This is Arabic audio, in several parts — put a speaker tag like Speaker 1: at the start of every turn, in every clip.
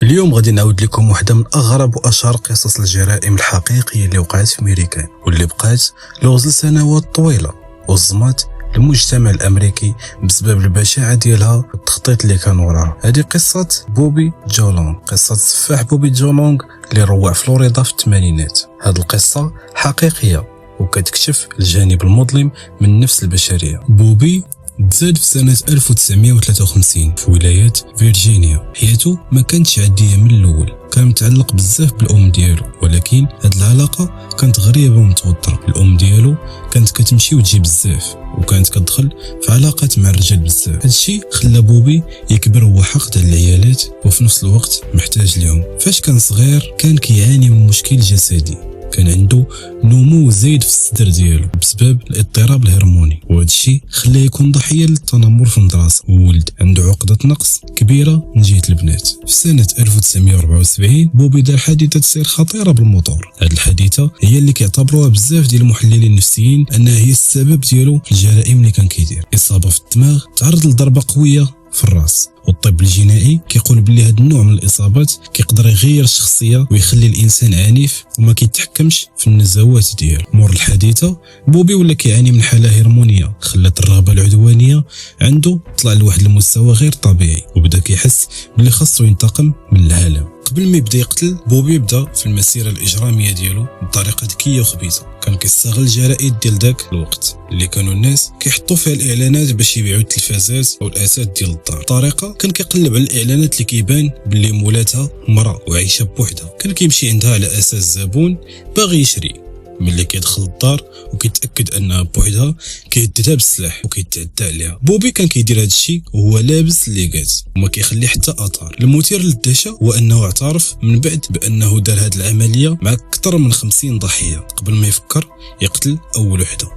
Speaker 1: اليوم غادي نعاود لكم واحدة من أغرب وأشهر قصص الجرائم الحقيقية اللي وقعت في أمريكا واللي بقات لغز لسنوات طويلة وصدمت المجتمع الأمريكي بسبب البشاعة ديالها والتخطيط اللي كان وراها. هذه قصة بوبي جو لونغ، قصة السفاح بوبي جو لونغ اللي روع فلوريدا في الثمانينات. هذه القصة حقيقية وكتكشف الجانب المظلم من نفس البشرية. بوبي تزاد في سنة 1953 في ولاية فيرجينيا. حياته ما كانتش عادية من الأول، كان متعلق بزاف بالأم ديالو، ولكن هاد العلاقة كانت غريبة ومتوترة. الأم ديالو كانت كتمشي وتجي بزاف وكانت كتدخل في علاقات مع الرجال بزاف. هادشي خلى بوبي يكبر هو حاقد على العيالات وفي نفس الوقت محتاج ليهم. فاش كان صغير كان كيعاني من مشكل جسدي، كان عنده نمو زايد في الصدر ديالو بسبب الاضطراب الهرموني، وهذا الشيء خلاه يكون ضحيه للتنمر في المدرسه، وولد عنده عقده نقص كبيره من جهه البنات. في سنه 1974 بوبي دار حادثه سير خطيره بالموتور. هذه الحادثه هي اللي كيعتبروها بزاف ديال المحللين النفسيين انها هي السبب ديالو في الجرائم اللي كان كيدير. اصابه في الدماغ، تعرض لضربه قويه في الراس، والطب الجنائي كيقول بلي هذا النوع من الاصابات كيقدر يغير الشخصيه ويخلي الانسان عنيف وما كيتحكمش في النزوات ديالو. مور الحادثه بوبي ولا كيعاني من حاله هرمونيه خلات الرغبه العدوانيه عنده طلع لواحد المستوى غير طبيعي، وبدا كيحس بلي خاصو ينتقم من العالم. قبل ما يبدا يقتل، بوبي بدا في المسيره الاجراميه ديالو بطريقه ذكيه وخبيثه. كان كيستغل الجرائد ديال داك الوقت اللي كانوا الناس كيحطوا فيها الاعلانات باش يبيعوا التلفازات او الاثاث ديال الدار. طريقه كان كيقلب على الاعلانات اللي كيبان باللي مولاتها مراه وعايشه بوحدها، كان كيمشي عندها على اساس زبون باغي يشري. ملي كيدخل الدار وكيتاكد انها بوحدها كيهددها بالسلاح وكيتعدى عليها. بوبي كان كيدير هذا الشيء وهو لابس الليغات وما كيخلي حتى اثار. المثير للدهشه هو انه اعترف من بعد بانه دار هذه العمليه مع اكثر من 50 ضحيه قبل ما يفكر يقتل اول وحده.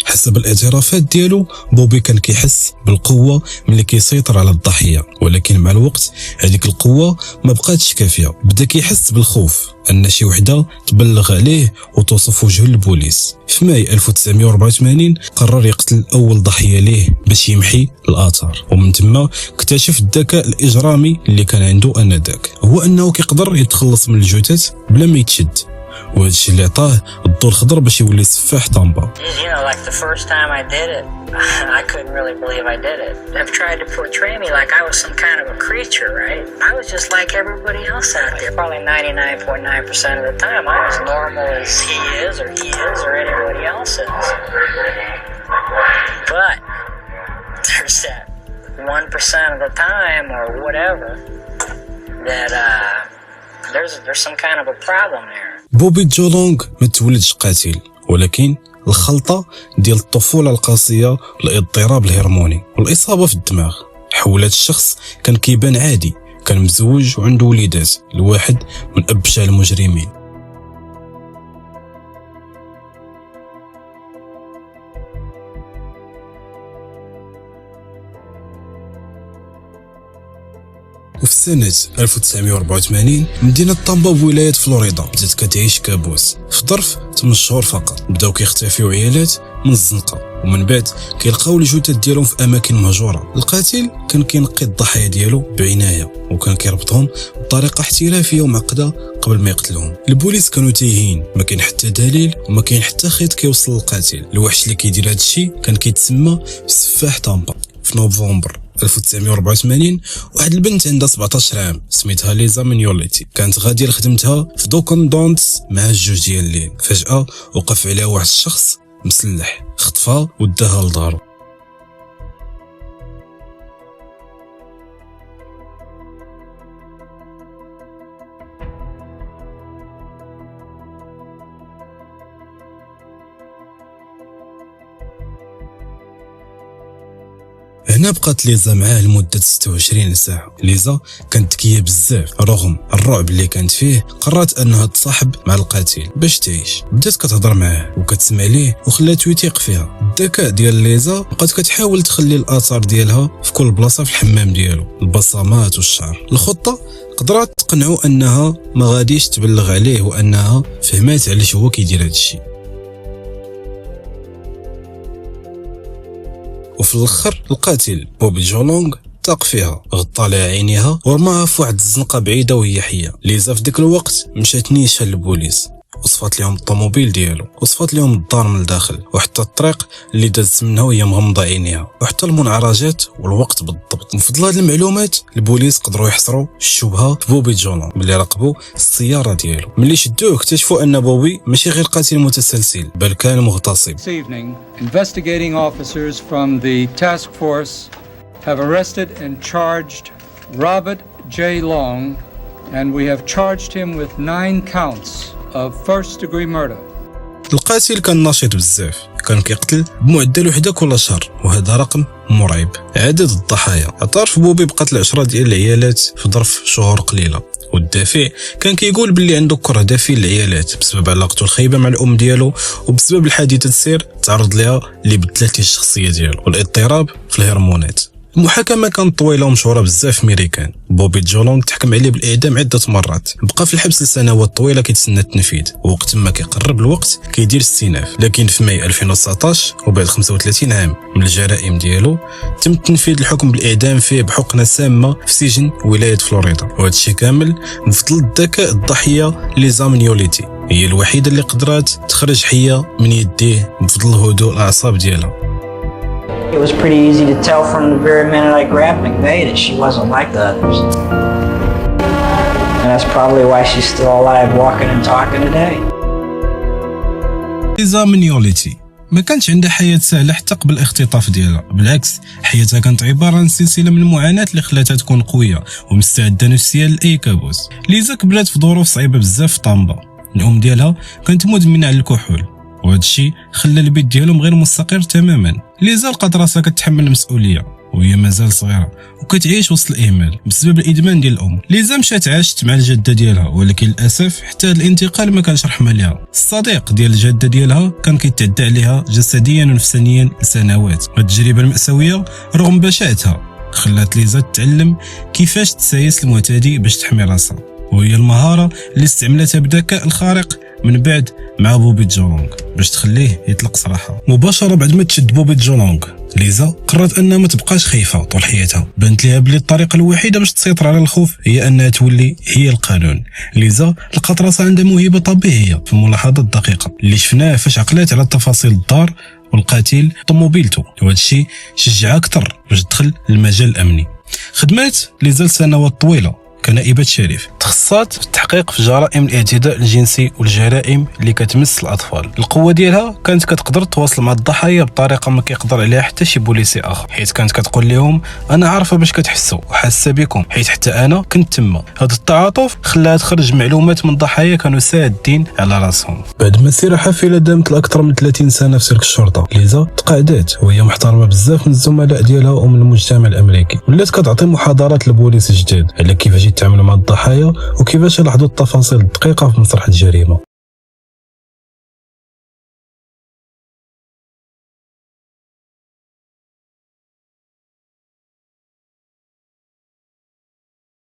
Speaker 1: حسب الاعترافات ديالو بوبي كان كيحس بالقوه ملي كيسيطر على الضحيه، ولكن مع الوقت هذيك القوه ما بقاتش كافيه. بدا كيحس بالخوف ان شي وحده تبلغ عليه وتوصف وجهه للبوليس. في ماي 1984 قرر يقتل اول ضحيه ليه باش يمحي الاثار، ومن ثم اكتشف الذكاء الاجرامي اللي كان عنده انذاك، هو انه كيقدر يتخلص من الجثث بلا ما يتشد، وهذا الشيء اللي عطاه الضوء الخضر باش يولي سفاح طامبا.
Speaker 2: Like the first time I did it, I couldn't really believe I did it. They've tried to portray me like I was some kind of a creature, right? I was just like everybody else out there. Probably 99.9% of the time I'm as normal as he is or anybody else is. But there's that 1% of the time or whatever that there's some kind of a problem there.
Speaker 1: بوبي جو لونغ ما تولدش قاتل، ولكن الخلطة ديال الطفولة القاسية، الاضطراب الهرموني والإصابة في الدماغ حولت الشخص كان كيبان عادي، كان مزوج وعنده وليدات لواحد من أبشع المجرمين. وفي سنة 1984 مدينة طامبا بولاية فلوريدا بدات كتعيش كابوس. في ظرف 8 شهور فقط بداو كيختفيو عيالات من الزنقة، ومن بعد كيلقاو الجثث ديالهم في اماكن مهجوره. القاتل كان كينقي الضحايا ديالو بعنايه وكان كيربطهم بطريقه احترافيه ومعقده قبل ما يقتلهم. البوليس كانوا تايهين، ما كاين حتى دليل وما كاين حتى خيط كيوصل للقاتل. الوحش اللي كيدير هذا الشيء كان كيتسمى سفاح طامبا. في نوفمبر 1984 واحد البنت عندها 17 عام سميتها ليزا مينيوليتي كانت غاديه لخدمتها في دوكن دونتس مع الجوج ديال الليل. فجاه وقف عليها واحد الشخص مسلح، خطفها وداها لدارو. هنا بقات ليزا معاه لمدة 26 ساعة. ليزا كانت ذكية بزاف، رغم الرعب اللي كانت فيه قررت انها تصاحب مع القاتل باش تعيش. بدات كتهضر معاه وكتسمع ليه وخلاتو يثيق فيها. الذكاء ديال ليزا بقات كتحاول تخلي الاثار ديالها في كل بلاصة في الحمام ديالو، البصمات والشعر. الخطة قدرات تقنعو انها ما غاديش تبلغ عليه وانها فهمات علاش هو كيدير هذا الشيء. وفي الاخر القاتل بوبي جو لونغ طاق فيها، غطى على عينيها ورماها في واحد الزنقه بعيده وهي حيه. ليزا في ديك الوقت مشات نيشان للبوليس، وصفات لهم الطوموبيل ديالو، وصفات لهم الدار من الداخل، وحتى الطريق اللي دازت منها وهي مغمضه عينيها، وحتى المنعرجات والوقت بالضبط. وفضل هاد المعلومات البوليس قدروا يحصروا الشبهه في بوبي جولون ملي راقبوا السياره ديالو. ملي شدوه اكتشفوا ان بوبي ماشي غير قاتل متسلسل بل كان مغتصب.
Speaker 3: This evening, investigating officers from the task force have arrested and charged Robert J. Long, and we have charged him with 9 counts of first-degree murder.
Speaker 1: القاتل كان نشيط بزاف، كان كيقتل بمعدل وحده كل شهر، وهذا رقم مرعب. عدد الضحايا اعترف بوبي بقتل 10 ديال العيالات في ظرف شهور قليله، والدافع كان كيقول باللي عنده كره دافي للعيالات بسبب علاقته الخايبه مع الام ديالو، وبسبب الحادثه السير تعرض لها اللي بدلت الشخصيه ديالو والاضطراب في الهرمونات. المحاكمه كانت طويله ومشهوره بزاف في ميريكان. بوبي جولون تحكم عليه بالاعدام عده مرات، بقى في الحبس لسنوات طويله كيتسنى التنفيذ، ووقت ما كيقرب الوقت كيدير استئناف. لكن في ماي 2019 وبعد 35 عام من الجرائم ديالو تم تنفيذ الحكم بالاعدام فيه بحقنه سامه في سجن ولايه فلوريدا. وهذا الشيء كامل بفضل الذكاء الضحيه ليزا مينيوليتي، هي الوحيده اللي قدرات تخرج حيه من يديه بفضل هدوء الاعصاب ديالها.
Speaker 2: It was pretty easy to tell from the very minute I grabbed McVeigh that she wasn't like the others. And that's probably why she's still alive, walking and talking today.
Speaker 1: ليزا مينيوليتي ما كانش عندها حياة سهلة حتى قبل الاختطاف ديالها، بالعكس حياتها كانت عبارة عن سلسلة من المعاناة اللي خلاتها تكون قوية ومستعدة نفسيا لأي كابوس. ليزا كبرت في ظروف صعيبة بزاف في طامبا، الأم ديالها كانت مدمنة على الكحول، وهذا الشيء خلى البيت ديالهم غير مستقر تماما. ليزا لقات راسها كتحمل المسؤوليه وهي مازال صغيره وكتعيش وسط الاهمال بسبب الادمان ديال الام. ليزا مشات عاشت مع الجده ديالها، ولكن للاسف حتى هذا الانتقال ما كانش رحمه ليها. الصديق ديال الجده ديالها كان كيتعدى عليها جسديا ونفسانيا لسنوات. هذه التجربه المأساويه رغم بشاعتها خلات ليزا تتعلم كيفاش تسايس المعتدي باش تحمي راسها، وهي المهاره اللي استعملتها بذكاء الخارق من بعد مع بوبي جولونغ باش تخليه يطلق سراحه. مباشره بعد ما تشد بوبي جولونغ، ليزا قررت انها ما تبقاش خايفه طول حياتها. بانت ليها بلي الطريقه الوحيده باش تسيطر على الخوف هي انها تولي هي القانون. ليزا لقات راسها عندها موهبه طبيعيه في الملاحظه الدقيقه اللي شفناه فاش عقلات على تفاصيل الدار والقاتل طوموبيلته، وهذا الشيء شجعها اكثر باش تدخل المجال الامني. خدمات ليزا سنوات طويله كنائبة شريف، تخصصات في التحقيق في جرائم الاعتداء الجنسي والجرائم اللي كتمس الاطفال. القوه ديالها كانت كتقدر تواصل مع الضحايا بطريقه ما كيقدر عليها حتى شي بوليسي اخر، حيت كانت كتقول لهم انا عارفه باش كتحسوا وحاسه بكم حيت حتى انا كنت تما. هذا التعاطف خلاها تخرج معلومات من ضحايا كانوا سادين على راسهم. بعد مسيره حافله دامت لاكثر من 30 سنه في سلك الشرطه، ليزا تقاعدات وهي محترمه بزاف من الزملاء ديالها ومن المجتمع الامريكي، ولات كتعطي محاضرات للبوليس الجداد على كيفاش يتعاملوا مع الضحايا وكيفاش يلاحظوا التفاصيل الدقيقه في مسرح الجريمه.